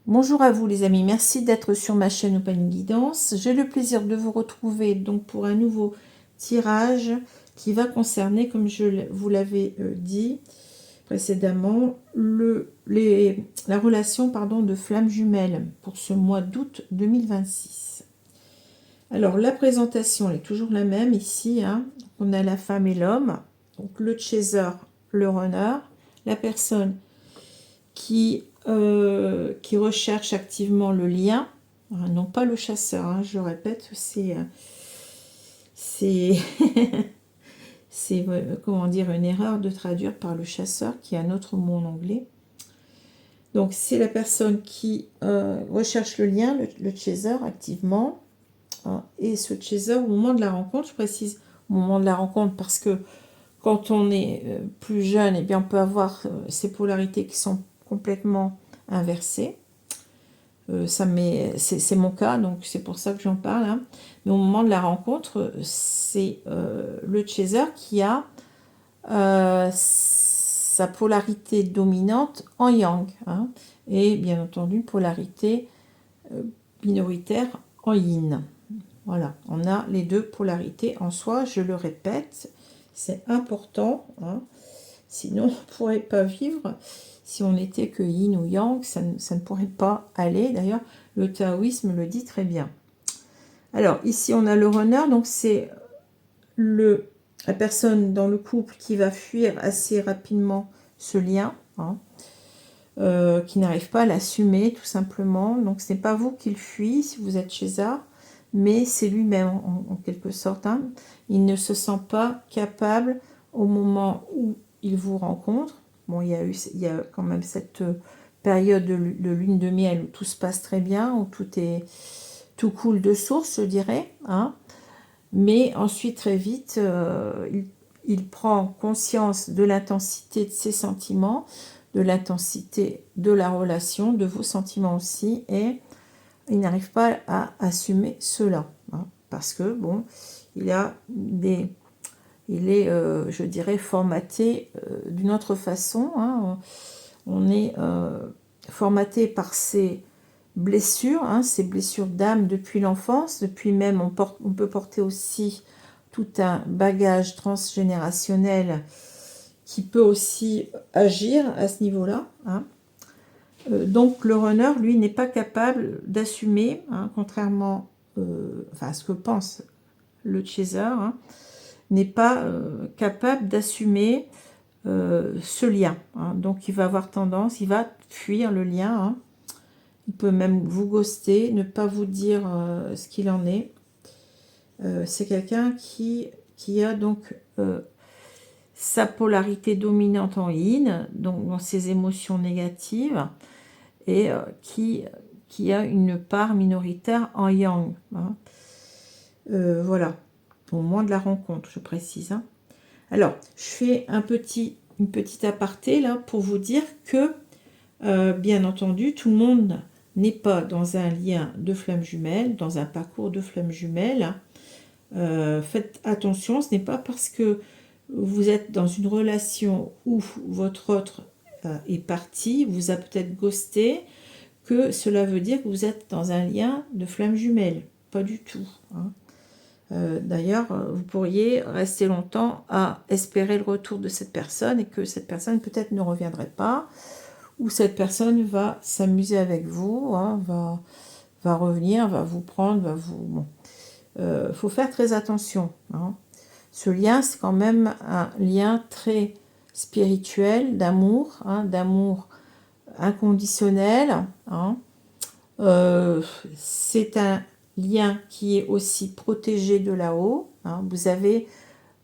Bonjour à vous les amis, merci d'être sur ma chaîne Open Guidance. J'ai le plaisir de vous retrouver donc pour un nouveau tirage qui va concerner, comme je vous l'avais dit précédemment, la relation de flammes jumelles pour ce mois d'août 2026. Alors la présentation est toujours la même ici, hein. On a la femme et l'homme, donc le chaser, le runner, la personne qui recherche activement le lien, non pas le chasseur, hein, je répète, c'est comment dire, une erreur de traduire par le chasseur, qui est un autre mot en anglais. Donc c'est la personne qui recherche le lien, le chaser activement, hein, et ce chaser au moment de la rencontre, je précise au moment de la rencontre parce que quand on est plus jeune, eh bien on peut avoir ces polarités qui sont complètement inversées. C'est mon cas, donc c'est pour ça que j'en parle, hein. Mais au moment de la rencontre, c'est le chaser qui a sa polarité dominante en yang, hein, et bien entendu polarité minoritaire en yin. Voilà, on a les deux polarités en soi, je le répète, c'est important, hein. Sinon on ne pourrait pas vivre. Si on n'était que yin ou yang, ça ne pourrait pas aller. D'ailleurs, le taoïsme le dit très bien. Alors, ici, on a le runner. Donc, c'est la personne dans le couple qui va fuir assez rapidement ce lien, hein, qui n'arrive pas à l'assumer, tout simplement. Donc, ce n'est pas vous qui le fuit, si vous êtes chez ça, mais c'est lui-même, en quelque sorte, hein. Il ne se sent pas capable, au moment où il vous rencontre. Bon, il y a quand même cette période de lune de miel où tout se passe très bien, où tout coule de source, je dirais, hein. Mais ensuite, très vite, il prend conscience de l'intensité de ses sentiments, de l'intensité de la relation, de vos sentiments aussi, et il n'arrive pas à assumer cela, hein, parce que, bon, il est, je dirais, formaté d'une autre façon, hein. On est formaté par ces blessures, hein, ces blessures d'âme depuis l'enfance, depuis même, on peut porter aussi tout un bagage transgénérationnel qui peut aussi agir à ce niveau-là, hein. Donc le runner, lui, n'est pas capable d'assumer, hein, contrairement à ce que pense le chaser, hein, n'est pas capable d'assumer ce lien, hein. Donc il va avoir tendance, il va fuir le lien, hein. Il peut même vous ghoster, ne pas vous dire ce qu'il en est. C'est quelqu'un qui a donc sa polarité dominante en yin, donc dans ses émotions négatives, et qui a une part minoritaire en yang, hein. Voilà, au moment de la rencontre, je précise, hein. Alors, je fais une petite aparté là pour vous dire que, bien entendu, tout le monde n'est pas dans un lien de flammes jumelles, dans un parcours de flammes jumelles. Faites attention, ce n'est pas parce que vous êtes dans une relation où votre autre est parti, vous a peut-être ghosté, que cela veut dire que vous êtes dans un lien de flammes jumelles. Pas du tout, hein. D'ailleurs, vous pourriez rester longtemps à espérer le retour de cette personne et que cette personne peut-être ne reviendrait pas, ou cette personne va s'amuser avec vous, hein, va revenir, va vous prendre, va vous... Bon. Faut faire très attention, hein. Ce lien, c'est quand même un lien très spirituel, d'amour, hein, d'amour inconditionnel, hein. C'est un lien qui est aussi protégé de là-haut, hein. Vous avez,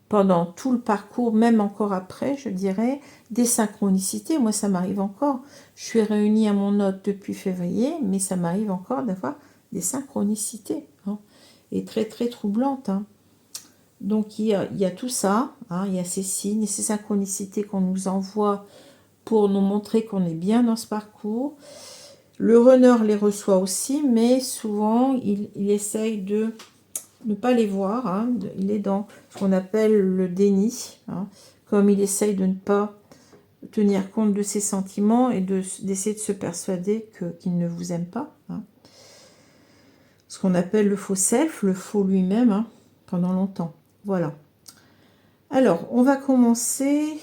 pendant tout le parcours, même encore après, je dirais, des synchronicités. Moi, ça m'arrive encore. Je suis réunie à mon hôte depuis février, mais ça m'arrive encore d'avoir des synchronicités, hein, et très, très troublantes, hein. Donc, il y a tout ça, hein, il y a ces signes et ces synchronicités qu'on nous envoie pour nous montrer qu'on est bien dans ce parcours. Le runner les reçoit aussi, mais souvent, il essaye de ne pas les voir, hein. Il est dans ce qu'on appelle le déni, hein. Comme il essaye de ne pas tenir compte de ses sentiments et d'essayer de se persuader qu'il ne vous aime pas. Hein. Ce qu'on appelle le faux self, le faux lui-même, hein, pendant longtemps. Voilà. Alors, on va commencer.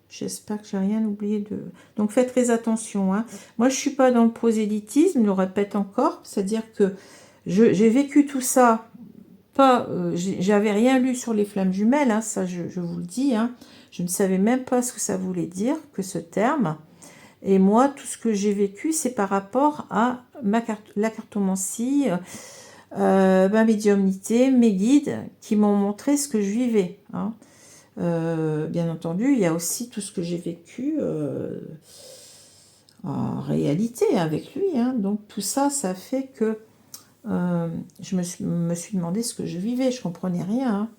J'espère que j'ai rien oublié de... Donc, faites très attention. Hein. Moi, je suis pas dans le prosélytisme, je le répète encore. C'est-à-dire que j'ai vécu tout ça. J'avais rien lu sur les flammes jumelles, hein, ça je vous le dis. Hein. Je ne savais même pas ce que ça voulait dire, que ce terme. Et moi, tout ce que j'ai vécu, c'est par rapport à la cartomancie, ma médiumnité, mes guides qui m'ont montré ce que je vivais. Hein. Bien entendu, il y a aussi tout ce que j'ai vécu en réalité avec lui. Hein. Donc tout ça, ça fait que je me suis demandé ce que je vivais. Je comprenais rien, hein.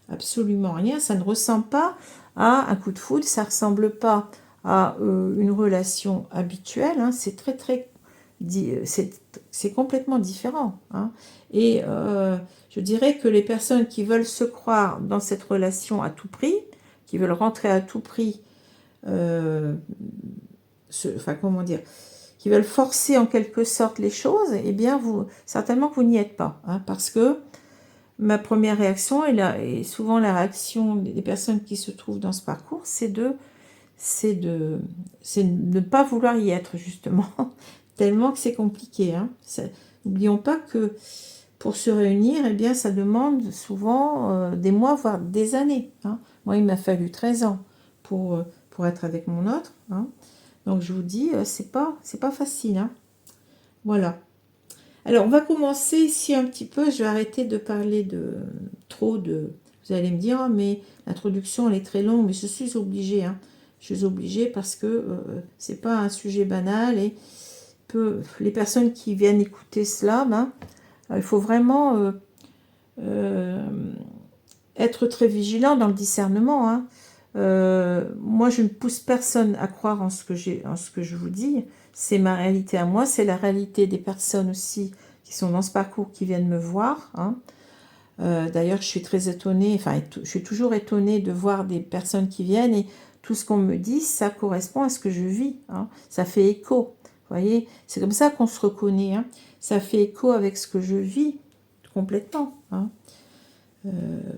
Absolument rien. Ça ne ressemble pas à un coup de foudre, ça ne ressemble pas à une relation habituelle. Hein. C'est c'est complètement différent. Hein. Et je dirais que les personnes qui veulent se croire dans cette relation à tout prix, qui veulent rentrer à tout prix, enfin comment dire, qui veulent forcer en quelque sorte les choses, eh bien certainement que vous n'y êtes pas. Hein, parce que ma première réaction, et souvent la réaction des personnes qui se trouvent dans ce parcours, c'est de ne pas vouloir y être, justement, tellement que c'est compliqué. Hein. N'oublions pas que pour se réunir, eh bien, ça demande souvent des mois, voire des années. Hein. Moi, il m'a fallu 13 ans pour être avec mon autre. Hein. Donc, je vous dis, c'est pas facile. Hein. Voilà. Alors, on va commencer ici un petit peu. Je vais arrêter de parler trop de... Vous allez me dire, oh, mais l'introduction, elle est très longue. Mais je suis obligée. Hein. Je suis obligée parce que c'est pas un sujet banal. Et les personnes qui viennent écouter cela, ben, il faut vraiment être très vigilant dans le discernement. Hein. Moi, je ne pousse personne à croire en ce que je vous dis. C'est ma réalité à moi, c'est la réalité des personnes aussi qui sont dans ce parcours, qui viennent me voir. Hein. D'ailleurs, je suis très étonnée, enfin, je suis toujours étonnée de voir des personnes qui viennent et tout ce qu'on me dit, ça correspond à ce que je vis. Hein. Ça fait écho. Vous voyez, c'est comme ça qu'on se reconnaît. Hein. Ça fait écho avec ce que je vis complètement. Hein.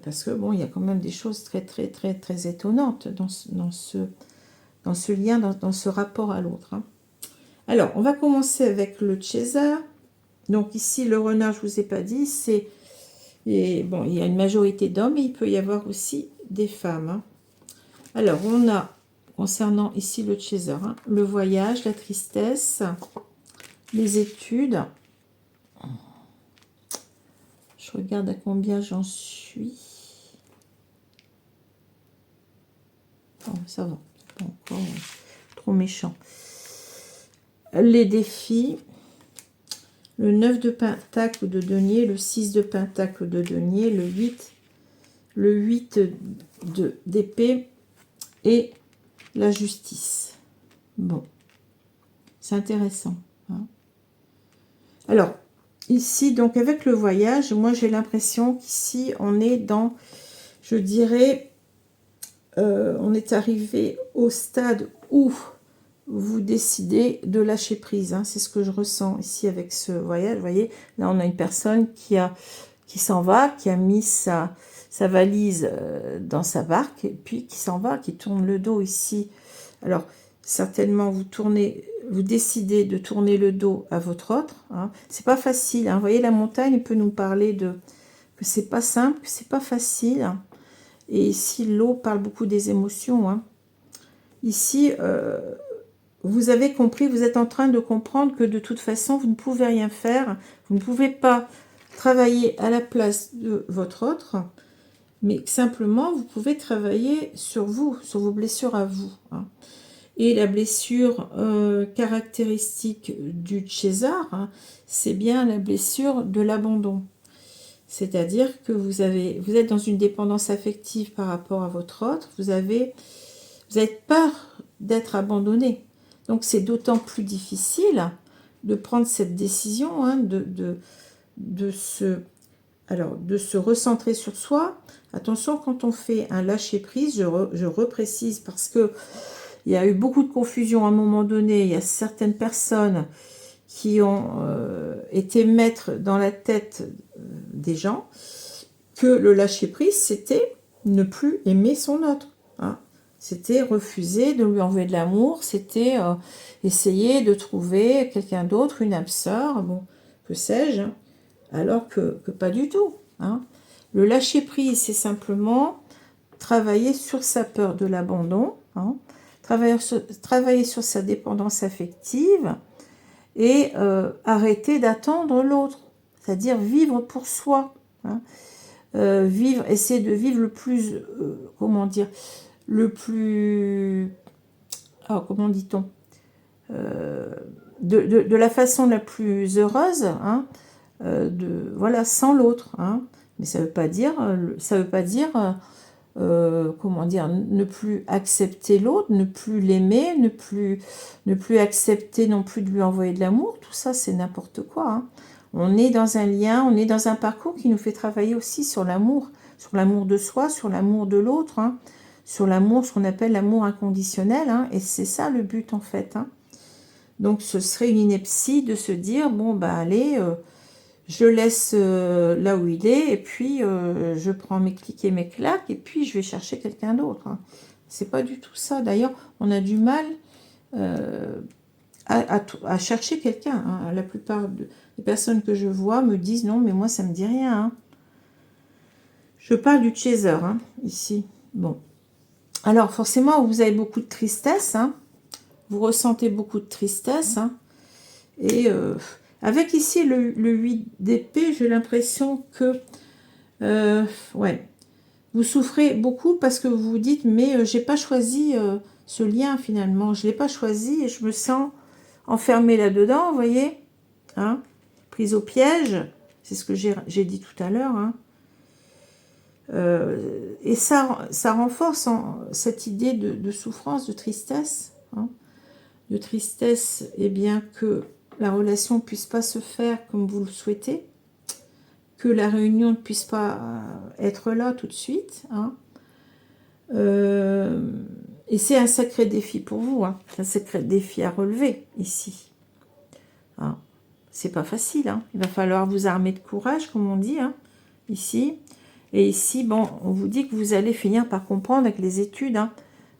Parce que bon, il y a quand même des choses très très très très étonnantes dans ce lien, dans ce rapport à l'autre. Hein. Alors, on va commencer avec le chaser. Donc ici, le renard, je vous ai pas dit, bon, il y a une majorité d'hommes, mais il peut y avoir aussi des femmes. Hein. Alors, on a, concernant ici le chaser, hein, le voyage, la tristesse, les études. Je regarde à combien j'en suis. Bon, ça va, c'est pas encore trop méchant. Les défis, le 9 de pentacle de denier, le 6 de pentacle de denier, le 8 d'épée et la justice. Bon, c'est intéressant. Hein. Alors, ici, donc avec le voyage, moi j'ai l'impression qu'ici on est dans, je dirais, on est arrivé au stade où vous décidez de lâcher prise. Hein. C'est ce que je ressens ici avec ce voyage. Vous voyez, là on a une personne qui s'en va, qui a mis sa valise dans sa barque, et puis qui s'en va, qui tourne le dos ici. Alors, certainement, vous décidez de tourner le dos à votre autre. Hein. C'est pas facile. Hein. Vous voyez, la montagne peut nous parler que c'est pas simple, que c'est pas facile. Hein. Et ici, l'eau parle beaucoup des émotions. Hein. Ici, vous avez compris, vous êtes en train de comprendre que de toute façon, vous ne pouvez rien faire. Vous ne pouvez pas travailler à la place de votre autre, mais simplement, vous pouvez travailler sur vous, sur vos blessures à vous. Hein. Et la blessure caractéristique du chaser, hein, c'est bien la blessure de l'abandon. C'est-à-dire que vous êtes dans une dépendance affective par rapport à votre autre, vous avez peur d'être abandonné. Donc c'est d'autant plus difficile de prendre cette décision, hein, de se alors, de se recentrer sur soi. Attention, quand on fait un lâcher-prise, je reprécise parce que il y a eu beaucoup de confusion à un moment donné. Il y a certaines personnes qui ont été maîtres dans la tête des gens que le lâcher-prise, c'était ne plus aimer son autre. Hein. C'était refuser de lui envoyer de l'amour, c'était essayer de trouver quelqu'un d'autre, une âme sœur, bon, que sais-je, hein, alors que pas du tout. Hein. Le lâcher-prise, c'est simplement travailler sur sa peur de l'abandon, hein, travailler sur sa dépendance affective et arrêter d'attendre l'autre, c'est-à-dire vivre pour soi. Hein. Essayer de vivre le plus, comment dire, le plus, comment dit-on, de la façon la plus heureuse, hein, voilà, sans l'autre. Hein. Mais ça veut pas dire, comment dire, ne plus accepter l'autre, ne plus l'aimer, ne plus accepter non plus de lui envoyer de l'amour. Tout ça, c'est n'importe quoi. Hein. On est dans un lien, on est dans un parcours qui nous fait travailler aussi sur l'amour de soi, sur l'amour de l'autre, hein, sur l'amour, ce qu'on appelle l'amour inconditionnel, hein, et c'est ça le but en fait. Hein. Donc ce serait une ineptie de se dire, bon bah allez, je le laisse là où il est, et puis je prends mes clics et mes claques, et puis je vais chercher quelqu'un d'autre. Hein. C'est pas du tout ça. D'ailleurs, on a du mal à chercher quelqu'un. Hein. La plupart des personnes que je vois me disent non, mais moi ça me dit rien. Hein. Je parle du chaser hein, ici. Bon. Alors forcément, vous avez beaucoup de tristesse. Hein. Vous ressentez beaucoup de tristesse. Hein. Et avec ici le 8 d'épée, j'ai l'impression que ouais, vous souffrez beaucoup parce que vous vous dites mais j'ai pas choisi ce lien finalement. Je l'ai pas choisi et je me sens enfermée là-dedans, vous voyez, hein, prise au piège. C'est ce que j'ai dit tout à l'heure. Hein. Et ça renforce cette idée de souffrance, de tristesse. Hein, de tristesse, et bien que la relation ne puisse pas se faire comme vous le souhaitez, que la réunion ne puisse pas être là tout de suite. Hein. Et c'est un sacré défi pour vous, hein. C'est un sacré défi à relever ici. Hein. C'est pas facile, hein. Il va falloir vous armer de courage, comme on dit, hein, ici. Et ici, bon, on vous dit que vous allez finir par comprendre avec les études, hein,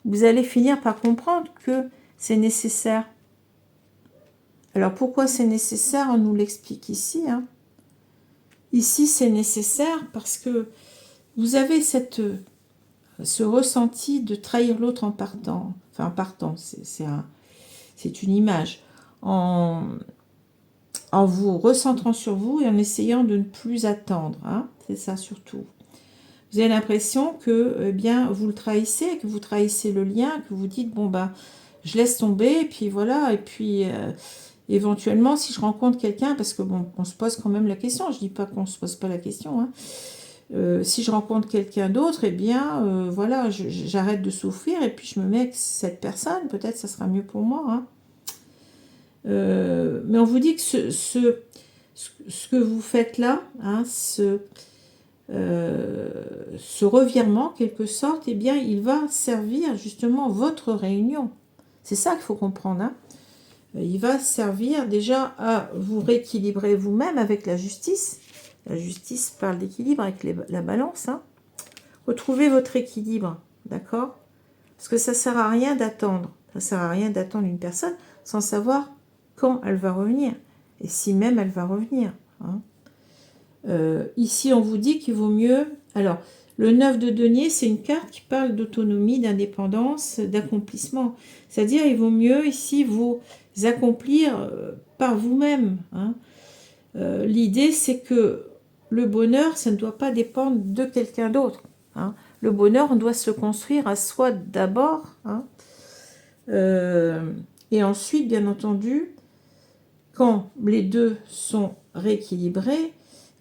vous allez finir par comprendre que c'est nécessaire. Alors, pourquoi c'est nécessaire? On nous l'explique ici. Hein. Ici, c'est nécessaire parce que vous avez ce ressenti de trahir l'autre en partant. Enfin, en partant, c'est une image. En vous recentrant sur vous et en essayant de ne plus attendre. Hein. C'est ça surtout. Vous avez l'impression que eh bien, vous le trahissez, que vous trahissez le lien, que vous dites, bon, bah, je laisse tomber, et puis voilà, et puis éventuellement, si je rencontre quelqu'un, parce que bon, on se pose quand même la question, je dis pas qu'on se pose pas la question, hein, si je rencontre quelqu'un d'autre, eh bien, voilà, j'arrête de souffrir, et puis je me mets avec cette personne, peut-être ça sera mieux pour moi, hein. Mais on vous dit que ce que vous faites là, hein, ce revirement, en quelque sorte, eh bien, il va servir justement votre réunion. C'est ça qu'il faut comprendre. Hein. Il va servir déjà à vous rééquilibrer vous-même avec la justice. La justice parle d'équilibre avec la balance. Hein. Retrouvez votre équilibre, d'accord? Parce que ça ne sert à rien d'attendre. Ça ne sert à rien d'attendre une personne sans savoir quand elle va revenir. Et si même elle va revenir. Hein. Ici, on vous dit qu'il vaut mieux... Alors, le 9 de denier, c'est une carte qui parle d'autonomie, d'indépendance, d'accomplissement. C'est-à-dire, il vaut mieux ici vous accomplir par vous-même. Hein. L'idée, c'est que le bonheur, ça ne doit pas dépendre de quelqu'un d'autre. Hein. Le bonheur, on doit se le construire à soi d'abord. Hein. Et ensuite, bien entendu, quand les deux sont rééquilibrés,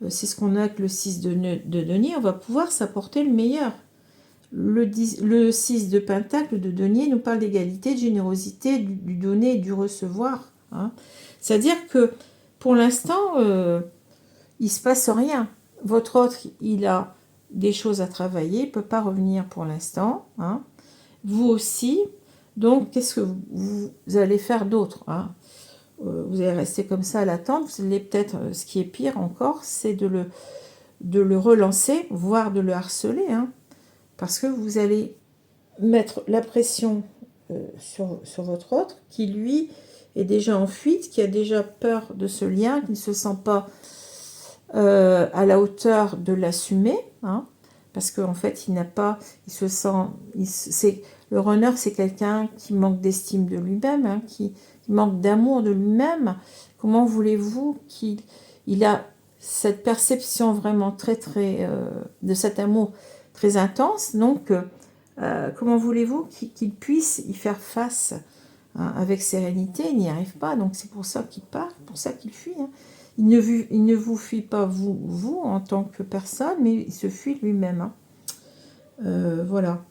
c'est ce qu'on a avec le 6 de denier, on va pouvoir s'apporter le meilleur. Le 6 de pentacle de denier nous parle d'égalité, de générosité, du donner et du recevoir. Hein. C'est-à-dire que pour l'instant, il ne se passe rien. votre autre, il a des choses à travailler, il ne peut pas revenir pour l'instant. Hein. Vous aussi. Donc, qu'est-ce que vous allez faire d'autre, hein? Vous allez rester comme ça à l'attente. Vous allez peut-être, ce qui est pire encore, c'est de le relancer, voire de le harceler. Hein, parce que vous allez mettre la pression sur votre autre, qui lui est déjà en fuite, qui a déjà peur de ce lien, qui ne se sent pas à la hauteur de l'assumer, hein, parce qu'en fait, il n'a pas, il se sent, le runner, c'est quelqu'un qui manque d'estime de lui-même, hein, qui manque d'amour de lui-même. Comment voulez-vous qu'il a cette perception vraiment très, de cet amour très intense, donc comment voulez-vous qu'il puisse y faire face, hein, avec sérénité? Il n'y arrive pas, donc c'est pour ça qu'il part, pour ça qu'il fuit. Hein. Il ne vous fuit pas vous en tant que personne, mais il se fuit lui-même. Hein. Voilà.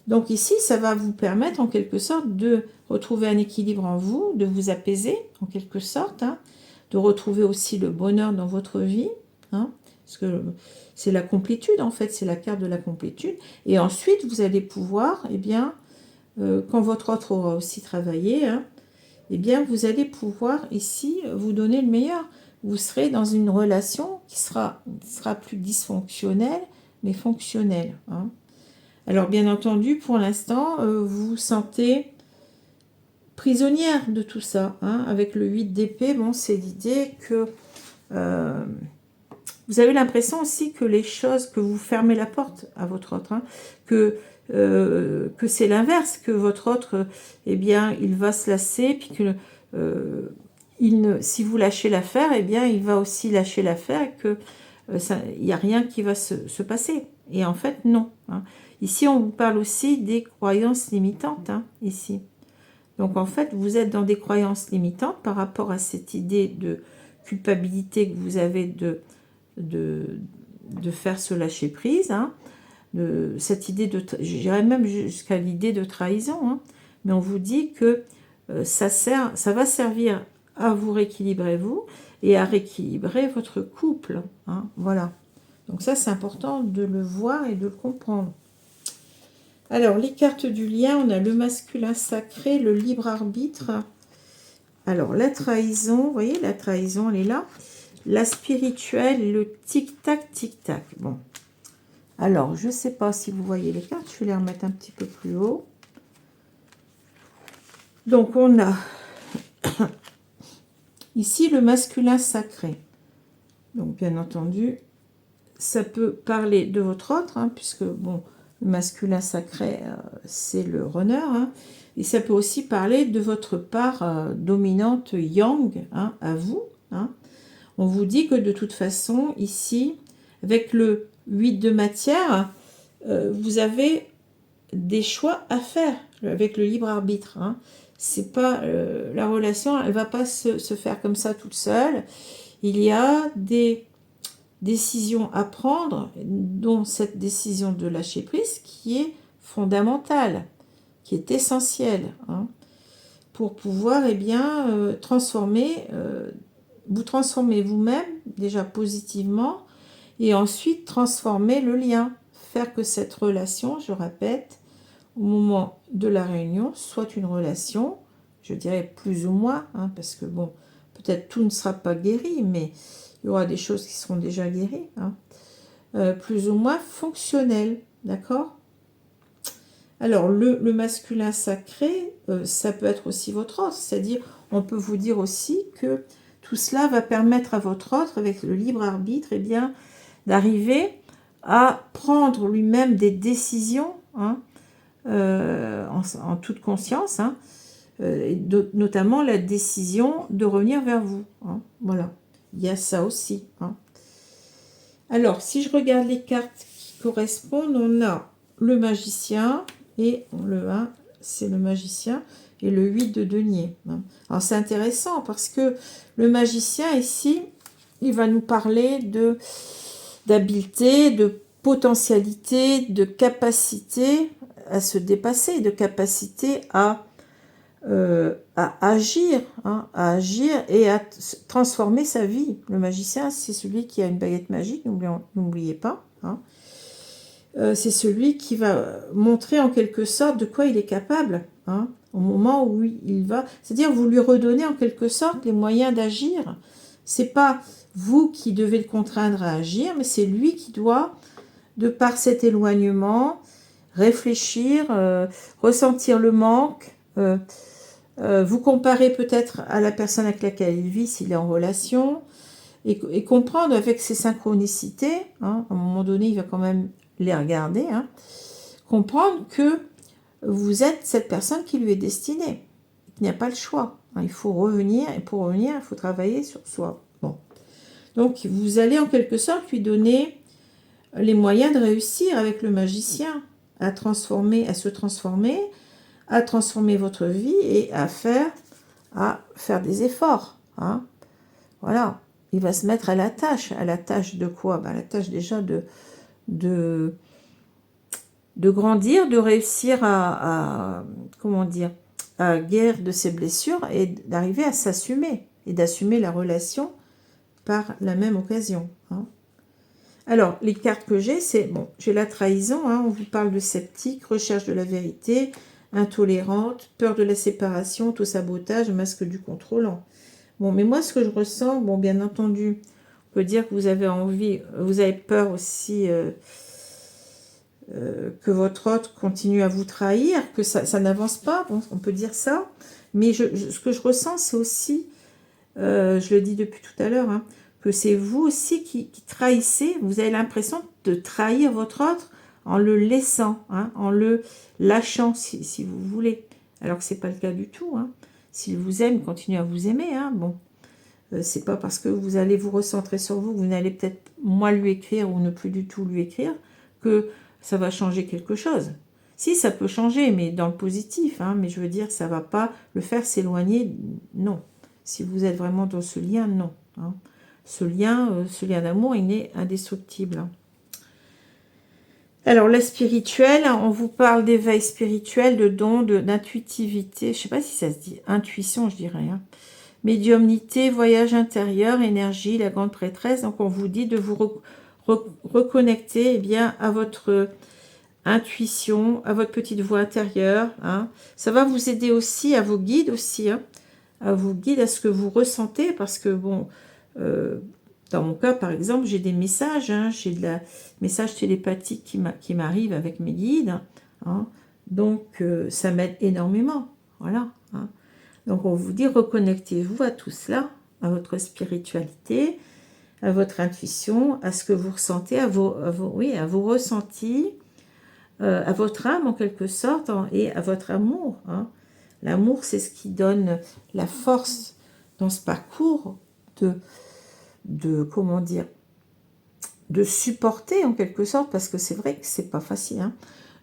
Donc ici, ça va vous permettre en quelque sorte de retrouver un équilibre en vous, de vous apaiser en quelque sorte, hein, de retrouver aussi le bonheur dans votre vie, hein, parce que c'est la complétude en fait, c'est la carte de la complétude. Et ensuite, vous allez pouvoir, eh bien, quand votre autre aura aussi travaillé, hein, eh bien, vous allez pouvoir ici vous donner le meilleur. Vous serez dans une relation qui sera plus dysfonctionnelle, mais fonctionnelle. Hein. Alors, bien entendu, pour l'instant, vous vous sentez prisonnière de tout ça. Hein. Avec le 8 d'épée, bon, c'est l'idée que vous avez l'impression aussi que les choses, que vous fermez la porte à votre autre, hein, que c'est l'inverse, que votre autre, eh bien, il va se lasser, puis que si vous lâchez l'affaire, eh bien, il va aussi lâcher l'affaire, et que il n'y a rien qui va se passer. Et en fait, non. Hein. Ici, on vous parle aussi des croyances limitantes, hein, ici. Donc, en fait, vous êtes dans des croyances limitantes par rapport à cette idée de culpabilité que vous avez de faire ce lâcher-prise, hein, de cette idée j'irais même jusqu'à l'idée de trahison, hein, mais on vous dit que ça va servir à vous rééquilibrer vous et à rééquilibrer votre couple. Hein, voilà. Donc ça, c'est important de le voir et de le comprendre. Alors, les cartes du lien, on a le masculin sacré, le libre arbitre. Alors, la trahison, vous voyez, la trahison, elle est là. La spirituelle, le tic-tac, tic-tac. Bon. Alors, je ne sais pas si vous voyez les cartes. Je vais les remettre un petit peu plus haut. Donc, on a ici le masculin sacré. Donc, bien entendu, ça peut parler de votre autre, hein, puisque, bon, le masculin sacré, c'est le runner. Hein, et ça peut aussi parler de votre part dominante yang, hein, à vous. Hein. On vous dit que de toute façon, ici, avec le 8 de matière, vous avez des choix à faire avec le libre arbitre. Hein. C'est pas la relation, elle va pas se faire comme ça toute seule. Il y a des décisions à prendre, dont cette décision de lâcher prise qui est fondamentale, qui est essentielle, hein, pour pouvoir bien transformer, vous transformer vous-même déjà positivement et ensuite transformer le lien, faire que cette relation, je répète, au moment de la réunion, soit une relation, je dirais plus ou moins, hein, parce que bon, peut-être tout ne sera pas guéri, mais il y aura des choses qui seront déjà guéries, hein, plus ou moins fonctionnelles, d'accord? Alors, le masculin sacré, ça peut être aussi votre autre, c'est-à-dire, on peut vous dire aussi que tout cela va permettre à votre autre, avec le libre arbitre, eh bien, d'arriver à prendre lui-même des décisions, hein, en toute conscience, hein, notamment la décision de revenir vers vous. Hein, voilà, il y a ça aussi. Hein. Alors, si je regarde les cartes qui correspondent, on a le magicien, et le 1, c'est le magicien, et le 8 de denier. Hein. Alors, c'est intéressant parce que le magicien, ici, il va nous parler d'habileté, de potentialité, de capacité à se dépasser, de capacité à agir, hein, à agir et à transformer sa vie. Le magicien, c'est celui qui a une baguette magique, n'oubliez pas. Hein. C'est celui qui va montrer en quelque sorte de quoi il est capable, hein, au moment où il va... C'est-à-dire, vous lui redonnez en quelque sorte les moyens d'agir. C'est pas vous qui devez le contraindre à agir, mais c'est lui qui doit, de par cet éloignement, réfléchir, ressentir le manque, vous comparer peut-être à la personne avec laquelle il vit s'il est en relation, et comprendre avec ses synchronicités, hein, à un moment donné, il va quand même les regarder, hein, comprendre que vous êtes cette personne qui lui est destinée. Il n'y a pas le choix. Hein, il faut revenir, et pour revenir, il faut travailler sur soi. Bon. Donc, vous allez en quelque sorte lui donner les moyens de réussir avec le magicien, à se transformer, à transformer votre vie et à faire des efforts. Hein. Voilà. Il va se mettre à la tâche. À la tâche de quoi? À la tâche déjà de grandir, de réussir comment dire, à guérir de ses blessures et d'arriver à s'assumer et d'assumer la relation par la même occasion. Hein. Alors, les cartes que j'ai, c'est, bon, j'ai la trahison, hein, on vous parle de sceptique, recherche de la vérité, intolérante, peur de la séparation, auto-sabotage, masque du contrôlant. Bon, mais moi, ce que je ressens, bon, bien entendu, on peut dire que vous avez envie, vous avez peur aussi que votre autre continue à vous trahir, que ça n'avance pas, bon, on peut dire ça, mais ce que je ressens, c'est aussi, je le dis depuis tout à l'heure, hein, que c'est vous aussi qui trahissez, vous avez l'impression de trahir votre autre en le laissant, hein, en le lâchant, si vous voulez, alors que c'est pas le cas du tout. Hein. S'il vous aime, continuez à vous aimer, hein, bon. C'est pas parce que vous allez vous recentrer sur vous, vous n'allez peut-être moins lui écrire ou ne plus du tout lui écrire, que ça va changer quelque chose. Si, ça peut changer, mais dans le positif, hein, mais je veux dire, ça va pas le faire s'éloigner, non. Si vous êtes vraiment dans ce lien, non. Hein. Ce lien d'amour, il est indestructible. Alors, la spirituelle, on vous parle d'éveil spirituel, de don, d'intuitivité. Je sais pas si ça se dit intuition, je dirais. Hein. Médiumnité, voyage intérieur, énergie, la grande prêtresse. Donc, on vous dit de vous reconnecter eh bien, à votre intuition, à votre petite voix intérieure. Hein. Ça va vous aider aussi, à vos guides aussi, hein, à vos guides, à ce que vous ressentez, parce que, bon, dans mon cas, par exemple, j'ai des messages, hein, j'ai de la message télépathique qui m'arrive avec mes guides. Hein. Donc, ça m'aide énormément. Voilà. Hein. Donc, on vous dit, reconnectez-vous à tout cela, à votre spiritualité, à votre intuition, à ce que vous ressentez, à vos ressentis, à votre âme en quelque sorte, hein, et à votre amour. Hein. L'amour, c'est ce qui donne la force dans ce parcours comment dire, de supporter en quelque sorte, parce que c'est vrai que c'est pas facile, hein,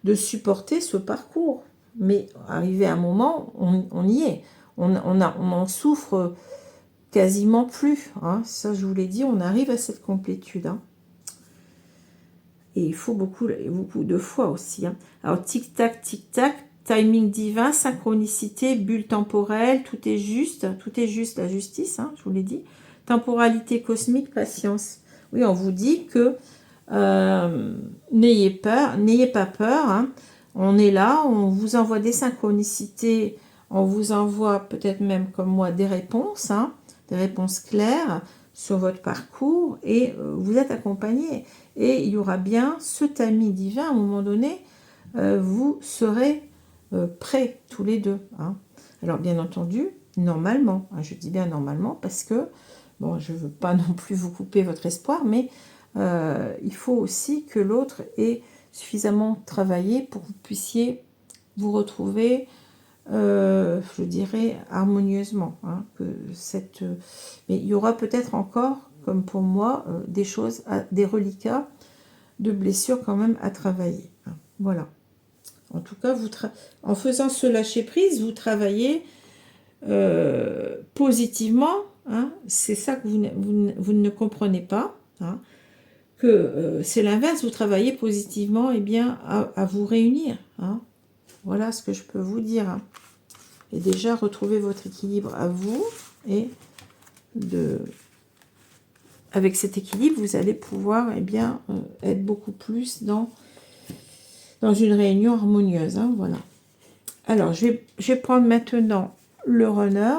de supporter ce parcours. Mais arrivé à un moment, on y est. On en souffre quasiment plus. Hein. Ça, je vous l'ai dit, on arrive à cette complétude. Hein. Et il faut beaucoup de foi aussi. Hein. Alors, tic-tac, timing divin, synchronicité, bulle temporelle, tout est juste, la justice, hein, je vous l'ai dit. Temporalité cosmique, patience. Oui, on vous dit que n'ayez pas peur. Hein. On est là, on vous envoie des synchronicités, on vous envoie peut-être même comme moi des réponses, hein, des réponses claires sur votre parcours et vous êtes accompagné. Et il y aura bien ce timing divin, à un moment donné, vous serez prêts tous les deux. Hein. Alors bien entendu, normalement, hein, je dis bien normalement parce que, bon, je ne veux pas non plus vous couper votre espoir, mais il faut aussi que l'autre ait suffisamment travaillé pour que vous puissiez vous retrouver, je dirais, harmonieusement. Hein, mais il y aura peut-être encore, comme pour moi, des choses, des reliquats de blessures quand même à travailler. Hein, voilà. En tout cas, en faisant ce lâcher-prise, vous travaillez positivement. Hein, c'est ça que vous ne comprenez pas. Hein, que c'est l'inverse, vous travaillez positivement et bien, à vous réunir. Hein. Voilà ce que je peux vous dire. Hein. et déjà retrouver votre équilibre à vous. Et avec cet équilibre, vous allez pouvoir être beaucoup plus dans une réunion harmonieuse. Hein, voilà. Alors, je vais prendre maintenant le runner.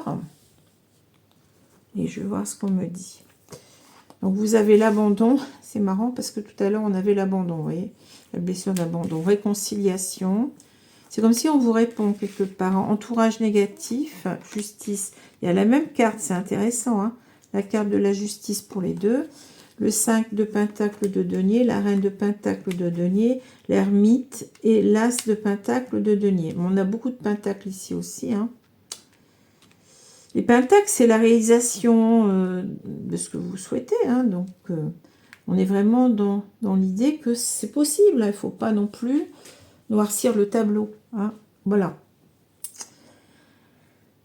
Et je vais voir ce qu'on me dit. Donc, vous avez l'abandon. C'est marrant parce que tout à l'heure, on avait l'abandon. Vous voyez, la blessure d'abandon. Réconciliation. C'est comme si on vous répond quelque part. Entourage négatif, justice. Il y a la même carte, c'est intéressant. Hein, la carte de la justice pour les deux. Le 5 de pentacle de denier, la reine de pentacle de denier, l'ermite et l'as de pentacle de denier. On a beaucoup de pentacles ici aussi. Hein. Les pentacles, c'est la réalisation de ce que vous souhaitez. Hein. Donc, on est vraiment dans l'idée que c'est possible. Hein. Il ne faut pas non plus noircir le tableau. Hein. Voilà.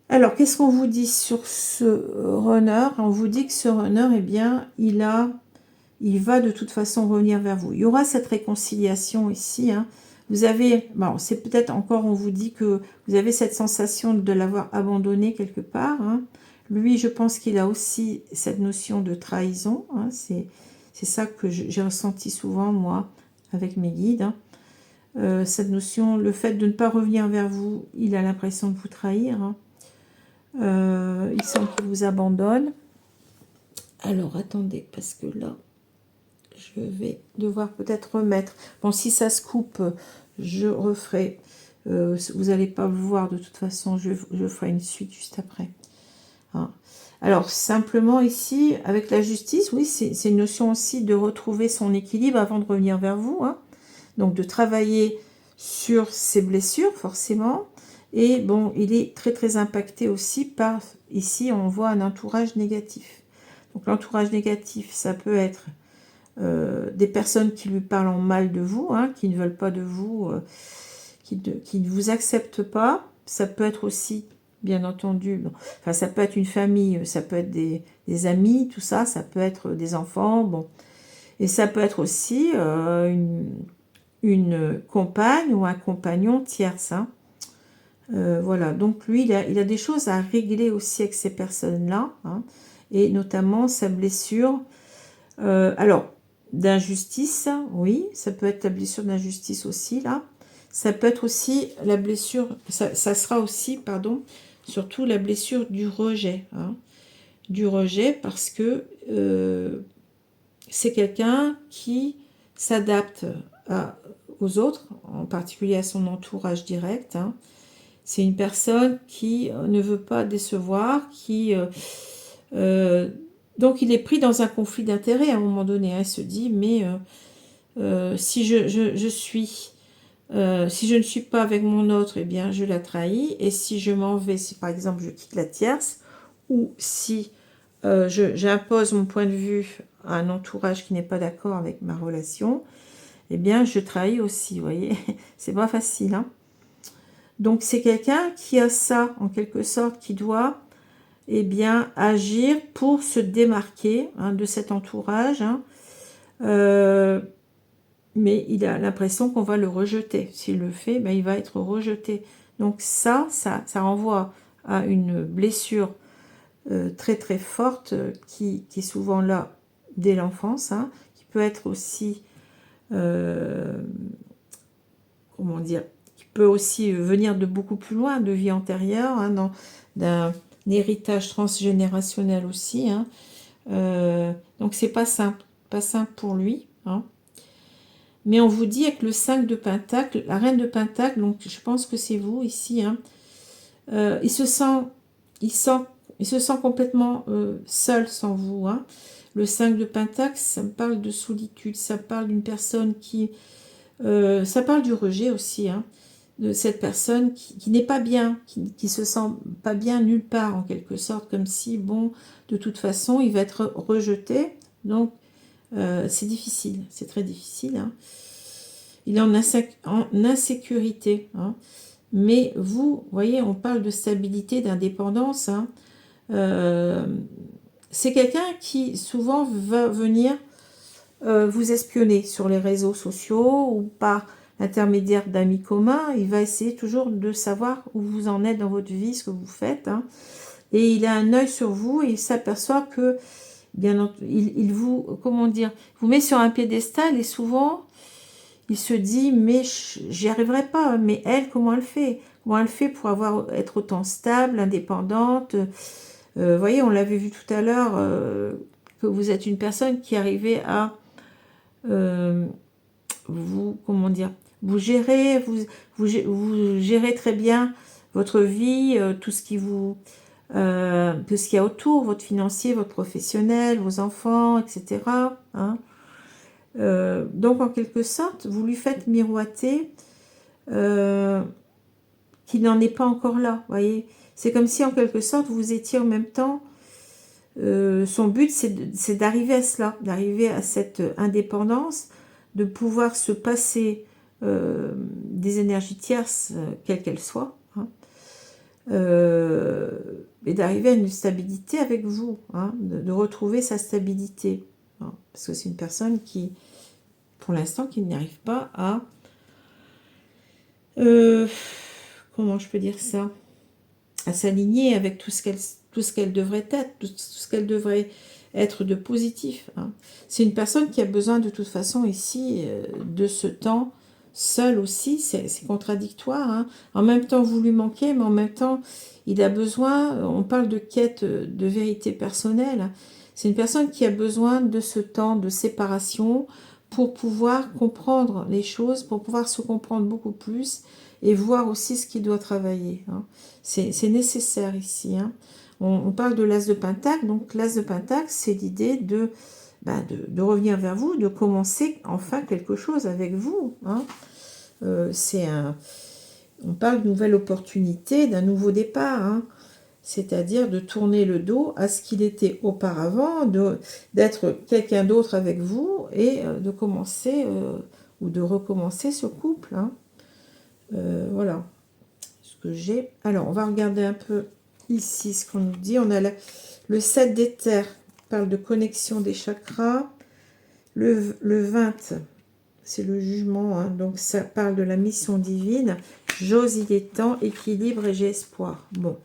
Alors, qu'est-ce qu'on vous dit sur ce runner? On vous dit que ce runner, eh bien, il va de toute façon revenir vers vous. Il y aura cette réconciliation ici. Hein. Vous avez, bon, c'est peut-être encore, on vous dit que vous avez cette sensation de l'avoir abandonné quelque part. Hein. Lui, je pense qu'il a aussi cette notion de trahison. Hein. C'est ça que j'ai ressenti souvent, moi, avec mes guides. Hein. Cette notion, le fait de ne pas revenir vers vous, il a l'impression de vous trahir. Hein. Il semble qu'il vous abandonne. Alors, attendez, parce que là, je vais devoir peut-être remettre. Bon, si ça se coupe, je referai. Vous n'allez pas le voir de toute façon. Je ferai une suite juste après. Hein. Alors, simplement ici, avec la justice, oui, c'est une notion aussi de retrouver son équilibre avant de revenir vers vous. Hein. Donc, de travailler sur ses blessures, forcément. Et bon, il est très, très impacté aussi par, ici, on voit un entourage négatif. Donc, l'entourage négatif, ça peut être des personnes qui lui parlent en mal de vous, hein, qui ne veulent pas de vous, qui ne vous acceptent pas. Ça peut être aussi, bien entendu, bon, enfin, ça peut être une famille, ça peut être des amis, tout ça, ça peut être des enfants, bon. Et ça peut être aussi une compagne ou un compagnon tierce. Hein. Voilà, donc lui, il a des choses à régler aussi avec ces personnes-là, hein, et notamment sa blessure. Alors, d'injustice, oui, ça peut être la blessure d'injustice aussi, là. Ça peut être aussi la blessure, ça sera aussi, pardon, surtout la blessure du rejet. Hein, du rejet parce que c'est quelqu'un qui s'adapte aux autres, en particulier à son entourage direct. Hein. C'est une personne qui ne veut pas décevoir, qui... donc il est pris dans un conflit d'intérêts à un moment donné. Hein. Il se dit, mais si je suis... si je ne suis pas avec mon autre, eh bien je la trahis. Et si je m'en vais, si par exemple je quitte la tierce, ou si j'impose mon point de vue à un entourage qui n'est pas d'accord avec ma relation, eh bien je trahis aussi, vous voyez. C'est pas facile, hein. Donc c'est quelqu'un qui a ça, en quelque sorte, qui doit agir pour se démarquer, hein, de cet entourage. Hein. Mais il a l'impression qu'on va le rejeter. S'il le fait, ben, il va être rejeté. Donc ça renvoie à une blessure très très forte qui est souvent là dès l'enfance, hein, qui peut être aussi, comment dire, qui peut aussi venir de beaucoup plus loin, de vie antérieure, hein, d'un héritage transgénérationnel aussi. Hein. Donc c'est pas simple pour lui. Hein. Mais on vous dit avec le 5 de Pentacle, la reine de Pentacle, donc je pense que c'est vous ici, hein, il se sent complètement seul sans vous. Hein. Le 5 de Pentacle, ça me parle de solitude, ça parle d'une personne qui... ça parle du rejet aussi, hein, de cette personne qui n'est pas bien, qui se sent pas bien nulle part en quelque sorte, comme si, bon, de toute façon, il va être rejeté. Donc, c'est difficile, c'est très difficile. Hein. Il est en insécurité. Hein. Mais vous, voyez, on parle de stabilité, d'indépendance. Hein. C'est quelqu'un qui souvent va venir vous espionner sur les réseaux sociaux ou par l'intermédiaire d'amis communs, il va essayer toujours de savoir où vous en êtes dans votre vie, ce que vous faites, hein. Et il a un œil sur vous et il s'aperçoit que, il vous, comment dire, vous met sur un piédestal et souvent, il se dit, mais j'y arriverai pas, mais elle, comment elle fait? Comment elle fait pour être autant stable, indépendante? Voyez, on l'avait vu tout à l'heure, que vous êtes une personne qui arrivait à vous, comment dire, vous gérez, vous gérez très bien votre vie, tout ce qui vous, tout ce qu'il y a autour, votre financier, votre professionnel, vos enfants, etc. Hein. Donc, en quelque sorte, vous lui faites miroiter qu'il n'en est pas encore là, voyez. C'est comme si, en quelque sorte, vous étiez en même temps... son but, c'est d'arriver à cela, d'arriver à cette indépendance, de pouvoir se passer des énergies tierces, quelles qu'elles soient, hein, et d'arriver à une stabilité avec vous, hein, de retrouver sa stabilité. Hein, parce que c'est une personne qui, pour l'instant, qui n'arrive pas à... comment je peux dire ça? À s'aligner avec tout ce qu'elle devrait être, tout ce qu'elle devrait être de positif. Hein. C'est une personne qui a besoin de toute façon ici de ce temps seul aussi, c'est contradictoire. Hein. En même temps, vous lui manquez, mais en même temps, il a besoin, on parle de quête de vérité personnelle, c'est une personne qui a besoin de ce temps de séparation pour pouvoir comprendre les choses, pour pouvoir se comprendre beaucoup plus et voir aussi ce qu'il doit travailler. Hein. C'est nécessaire ici. Hein. On parle de l'as de Pentacle, donc l'as de Pentacle, c'est l'idée de revenir vers vous, de commencer enfin quelque chose avec vous. Hein. On parle d'une nouvelle opportunité, d'un nouveau départ, hein. C'est-à-dire de tourner le dos à ce qu'il était auparavant, d'être quelqu'un d'autre avec vous et de commencer ou de recommencer ce couple. Hein. Voilà ce que j'ai. Alors, on va regarder un peu ici ce qu'on nous dit. On a le 7 d'éther, parle de connexion des chakras. Le 20, c'est le jugement, hein, donc ça parle de la mission divine. J'ose, il est temps, équilibre et j'ai espoir. Bon,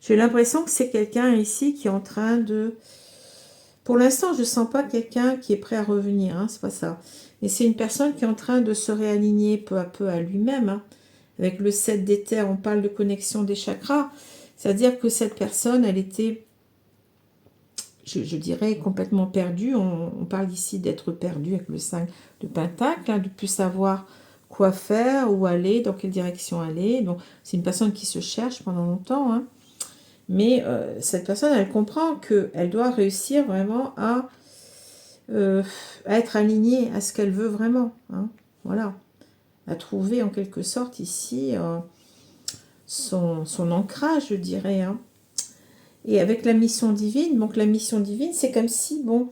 j'ai l'impression que c'est quelqu'un ici qui est en train de... Pour l'instant, je ne sens pas quelqu'un qui est prêt à revenir, hein, c'est pas ça. Mais c'est une personne qui est en train de se réaligner peu à peu à lui-même. Hein. Avec le 7 d'éther, on parle de connexion des chakras. C'est-à-dire que cette personne, elle était, je dirais, complètement perdue. On parle ici d'être perdu avec le 5 de Pentacle, hein, de ne plus savoir quoi faire, où aller, dans quelle direction aller. Donc, c'est une personne qui se cherche pendant longtemps. Hein. Mais cette personne, elle comprend qu'elle doit réussir vraiment à être alignée à ce qu'elle veut vraiment. Hein. Voilà. À trouver en quelque sorte ici son ancrage, je dirais. Hein. Et avec la mission divine, donc la mission divine, c'est comme si, bon,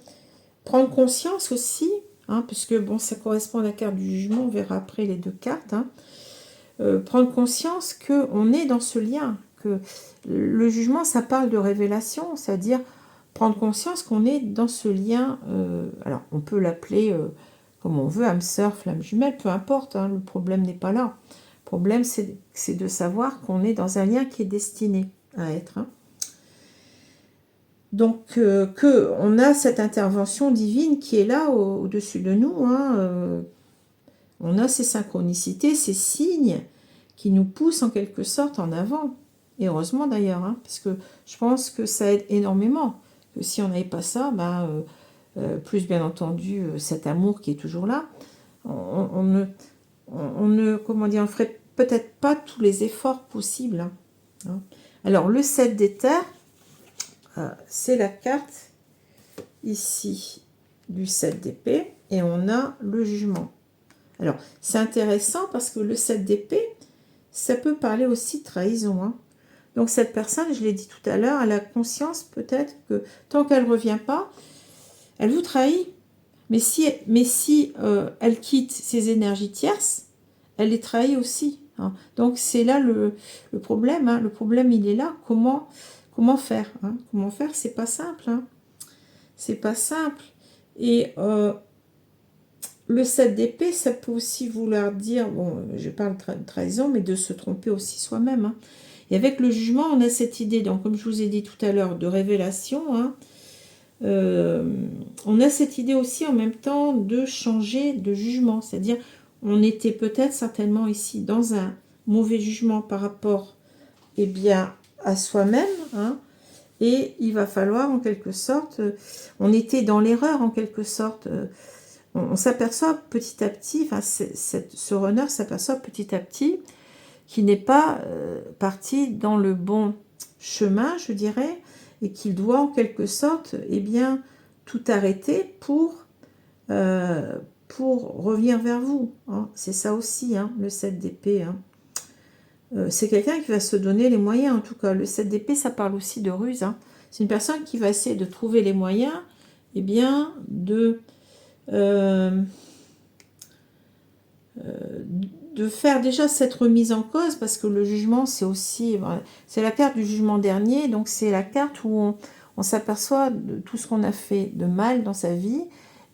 prendre conscience aussi, hein, puisque, bon, ça correspond à la carte du jugement, on verra après les deux cartes, hein, prendre conscience qu'on est dans ce lien, que le jugement, ça parle de révélation, c'est-à-dire prendre conscience qu'on est dans ce lien, alors on peut l'appeler comme on veut, âme sœur, flamme jumelle, peu importe, hein, le problème n'est pas là. Le problème, c'est de savoir qu'on est dans un lien qui est destiné à être. Hein. Donc, qu'on a cette intervention divine qui est là au-dessus de nous. Hein, on a ces synchronicités, ces signes qui nous poussent en quelque sorte en avant. Et heureusement d'ailleurs, hein, parce que je pense que ça aide énormément. Que si on n'avait pas ça, plus bien entendu cet amour qui est toujours là, on ne comment dire, on ferait peut-être pas tous les efforts possibles. Hein. Alors le 7 d'éther, c'est la carte ici du 7 d'épée et on a le jugement. Alors c'est intéressant parce que le 7 d'épée, ça peut parler aussi de trahison. Hein. Donc cette personne, je l'ai dit tout à l'heure, elle a conscience peut-être que tant qu'elle ne revient pas, elle vous trahit. Mais si elle quitte ses énergies tierces, elle les trahit aussi. Hein. Donc c'est là le problème. Hein. Le problème, il est là. Comment faire, hein. Comment faire, c'est pas simple. Hein. C'est pas simple. Et le 7 d'épée, ça peut aussi vouloir dire, bon, je parle de trahison, mais de se tromper aussi soi-même. Hein. Et avec le jugement, on a cette idée, donc comme je vous ai dit tout à l'heure, de révélation. Hein, on a cette idée aussi en même temps de changer de jugement. C'est-à-dire, on était peut-être certainement ici dans un mauvais jugement par rapport eh bien, à soi-même. Hein, et il va falloir en quelque sorte, on était dans l'erreur en quelque sorte. On s'aperçoit petit à petit, enfin, ce runner s'aperçoit petit à petit qu'il n'est pas parti dans le bon chemin, je dirais, et qu'il doit en quelque sorte, eh bien, tout arrêter pour revenir vers vous. Hein. C'est ça aussi, hein, le 7 d'épée. Hein. C'est quelqu'un qui va se donner les moyens, en tout cas. Le 7 d'épée, ça parle aussi de ruse. Hein. C'est une personne qui va essayer de trouver les moyens, eh bien, de faire déjà cette remise en cause, parce que le jugement, c'est aussi, c'est la carte du jugement dernier, donc c'est la carte où on s'aperçoit de tout ce qu'on a fait de mal dans sa vie,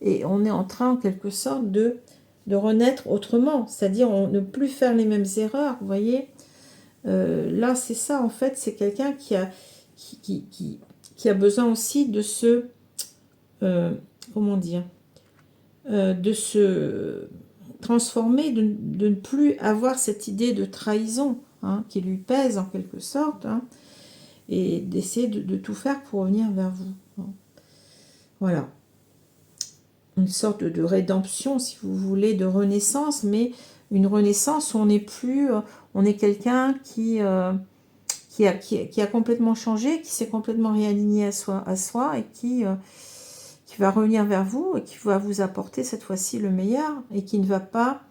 et on est en train, en quelque sorte, de renaître autrement, c'est-à-dire ne plus faire les mêmes erreurs, vous voyez. Là, c'est ça, en fait, c'est quelqu'un qui a besoin aussi de comment dire, de se transformer, de ne plus avoir cette idée de trahison hein, qui lui pèse en quelque sorte, hein, et d'essayer de tout faire pour revenir vers vous. Hein. Voilà. Une sorte de rédemption, si vous voulez, de renaissance, mais une renaissance où on n'est plus, on est quelqu'un qui a complètement changé, qui s'est complètement réaligné à soi et qui va revenir vers vous et qui va vous apporter cette fois-ci le meilleur et qui ne va pas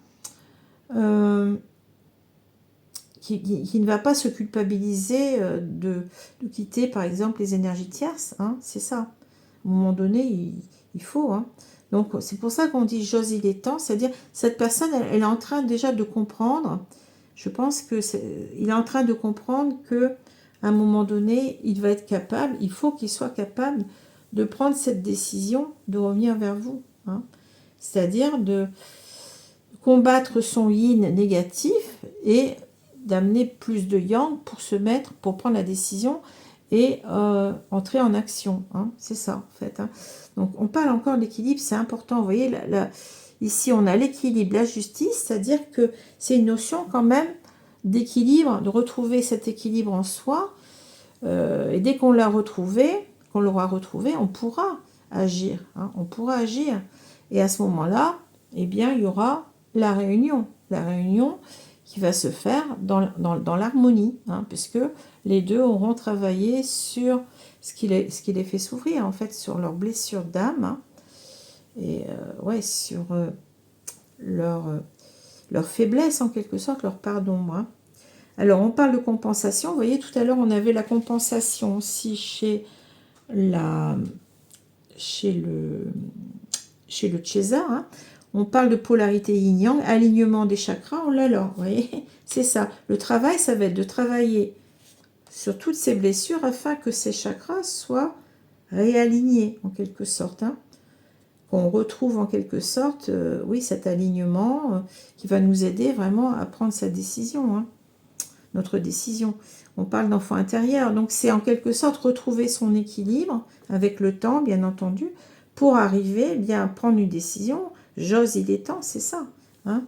qui ne va pas se culpabiliser de quitter par exemple les énergies tierces, hein, c'est ça. À un moment donné, il faut. Hein. Donc c'est pour ça qu'on dit j'ose, il est temps, c'est-à-dire cette personne, elle est en train déjà de comprendre. Je pense que il est en train de comprendre que à un moment donné, il va être capable, il faut qu'il soit capable de prendre cette décision de revenir vers vous. Hein. C'est-à-dire de combattre son yin négatif et d'amener plus de yang pour prendre la décision et entrer en action. Hein. C'est ça, en fait. Hein. Donc, on parle encore d'équilibre, c'est important. Vous voyez, ici, on a l'équilibre, la justice, c'est-à-dire que c'est une notion quand même d'équilibre, de retrouver cet équilibre en soi. Et dès qu'on l'a retrouvé, qu'on l'aura retrouvé, on pourra agir. Hein. On pourra agir. Et à ce moment-là, eh bien, il y aura la réunion. La réunion qui va se faire dans l'harmonie, hein, puisque les deux auront travaillé sur ce qui les fait souffrir, en fait, sur leurs blessures d'âme, hein, et ouais, sur leur faiblesse, en quelque sorte, leur pardon. Hein. Alors, on parle de compensation. Vous voyez, tout à l'heure, on avait la compensation aussi chez le Chesa. Hein. On parle de polarité yin-yang, alignement des chakras, on l'a là, vous voyez, c'est ça. Le travail, ça va être de travailler sur toutes ces blessures afin que ces chakras soient réalignés, en quelque sorte. Hein. Qu'on retrouve en quelque sorte, oui, cet alignement qui va nous aider vraiment à prendre sa décision, hein, notre décision. On parle d'enfant intérieur, donc c'est en quelque sorte retrouver son équilibre avec le temps, bien entendu, pour arriver bien à prendre une décision. J'ose, il est temps, c'est ça. Hein,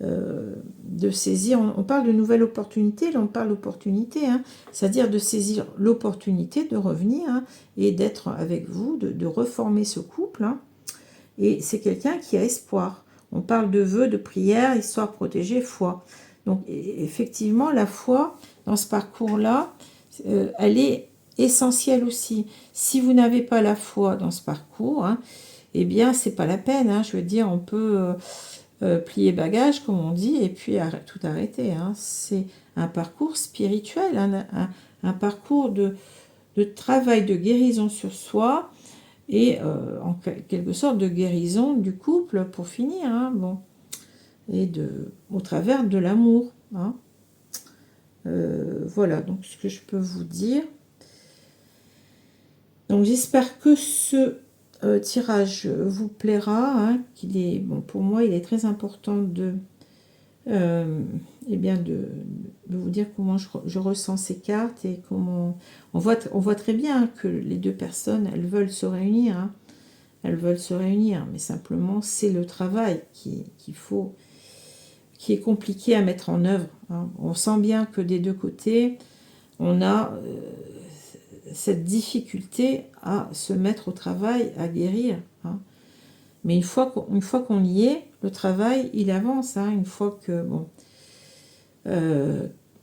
de saisir, on parle de nouvelle opportunité, là on parle d'opportunité, hein, c'est-à-dire de saisir l'opportunité de revenir hein, et d'être avec vous, de reformer ce couple. Hein, et c'est quelqu'un qui a espoir. On parle de vœux, de prières, histoire protégée, foi. Donc effectivement, la foi, dans ce parcours-là, elle est essentielle aussi. Si vous n'avez pas la foi dans ce parcours, hein, eh bien, c'est pas la peine. Hein, je veux dire, on peut plier bagage, comme on dit, et puis tout arrêter. Hein. C'est un parcours spirituel, hein, un parcours de travail de guérison sur soi et en quelque sorte de guérison du couple pour finir. Hein, bon. Et au travers de l'amour. Hein. Voilà, donc ce que je peux vous dire. Donc j'espère que ce tirage vous plaira, hein, qu'il est, bon, pour moi, il est très important de, eh bien de vous dire comment je ressens ces cartes et comment... On voit très bien que les deux personnes, elles veulent se réunir, hein. Elles veulent se réunir, mais simplement, c'est le travail qui est compliqué à mettre en œuvre, hein. On sent bien que des deux côtés, on a cette difficulté à se mettre au travail, à guérir, hein. Mais une fois qu'on y est, le travail, il avance, hein. Une fois que, bon,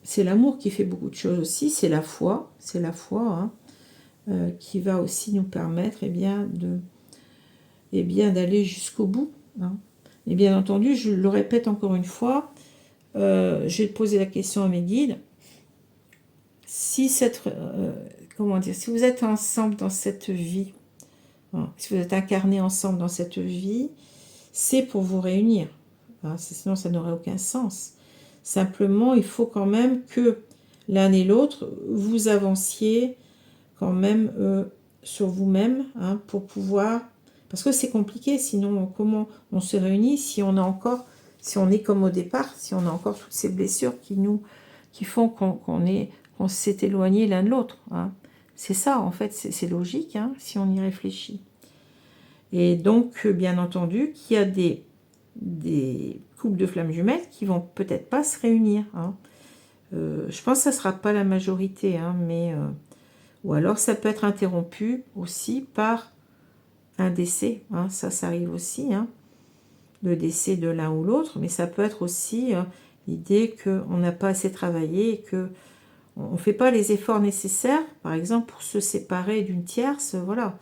c'est l'amour qui fait beaucoup de choses aussi, c'est la foi, hein, qui va aussi nous permettre, d'aller jusqu'au bout, hein. Et bien entendu, je le répète encore une fois, je vais poser la question à mes guides. Si si vous êtes ensemble dans cette vie, hein, si vous êtes incarnés ensemble dans cette vie, c'est pour vous réunir, hein, sinon ça n'aurait aucun sens. Simplement, il faut quand même que l'un et l'autre, vous avanciez quand même sur vous-même, hein, pour pouvoir... Parce que c'est compliqué, sinon comment on se réunit si on est comme au départ, si on a encore toutes ces blessures qui font qu'on s'est éloigné l'un de l'autre, hein. C'est ça, en fait, c'est logique, hein, si on y réfléchit. Et donc, bien entendu, qu'il y a des couples de flammes jumelles qui vont peut-être pas se réunir, hein. Je pense que ça ne sera pas la majorité, hein, mais... ou alors, ça peut être interrompu aussi par un décès, hein. Ça arrive aussi, hein, le décès de l'un ou l'autre, mais ça peut être aussi l'idée qu'on n'a pas assez travaillé et que on ne fait pas les efforts nécessaires, par exemple, pour se séparer d'une tierce, voilà.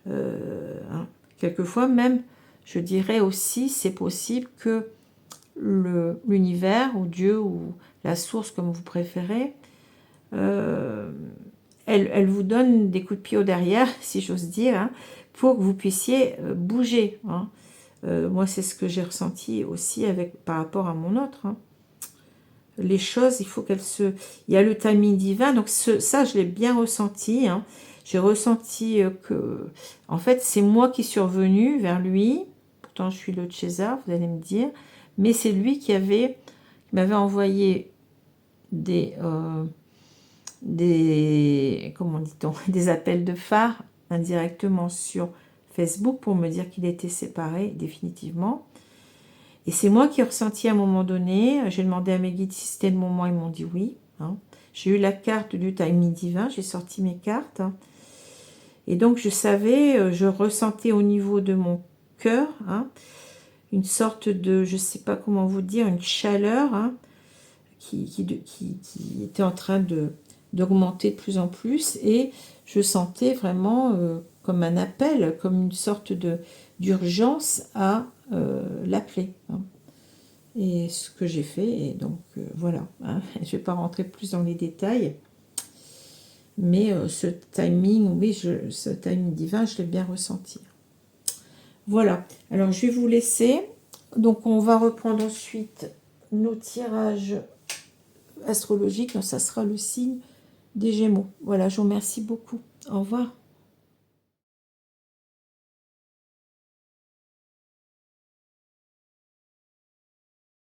Hein. Quelquefois même, je dirais aussi, c'est possible que l'univers ou Dieu ou la source, comme vous préférez, elle vous donne des coups de pied au derrière, si j'ose dire, hein, pour que vous puissiez bouger, hein. Moi, c'est ce que j'ai ressenti aussi par rapport à mon autre, hein. Les choses, il faut qu'elles se... Il y a le timing divin, donc ça, je l'ai bien ressenti, hein. J'ai ressenti que, en fait, c'est moi qui suis revenue vers lui. Pourtant, je suis le César, vous allez me dire. Mais c'est lui qui m'avait envoyé comment dit-on, des appels de phare indirectement sur Facebook pour me dire qu'il était séparé définitivement. Et c'est moi qui ai ressenti à un moment donné, j'ai demandé à mes guides si c'était le moment, ils m'ont dit oui, hein. J'ai eu la carte du timing divin, j'ai sorti mes cartes, hein. Et donc je savais, je ressentais au niveau de mon cœur, hein, une sorte de, je ne sais pas comment vous dire, une chaleur, hein, qui était en train d'augmenter de plus en plus, et je sentais vraiment comme un appel, comme une sorte d'urgence à l'appeler, hein. Et ce que j'ai fait, et donc voilà, hein. Je ne vais pas rentrer plus dans les détails, mais ce timing, oui, ce timing divin, je l'ai bien ressenti. Voilà, alors je vais vous laisser, donc on va reprendre ensuite nos tirages astrologiques, donc ça sera le signe des Gémeaux. Voilà, je vous remercie beaucoup, au revoir.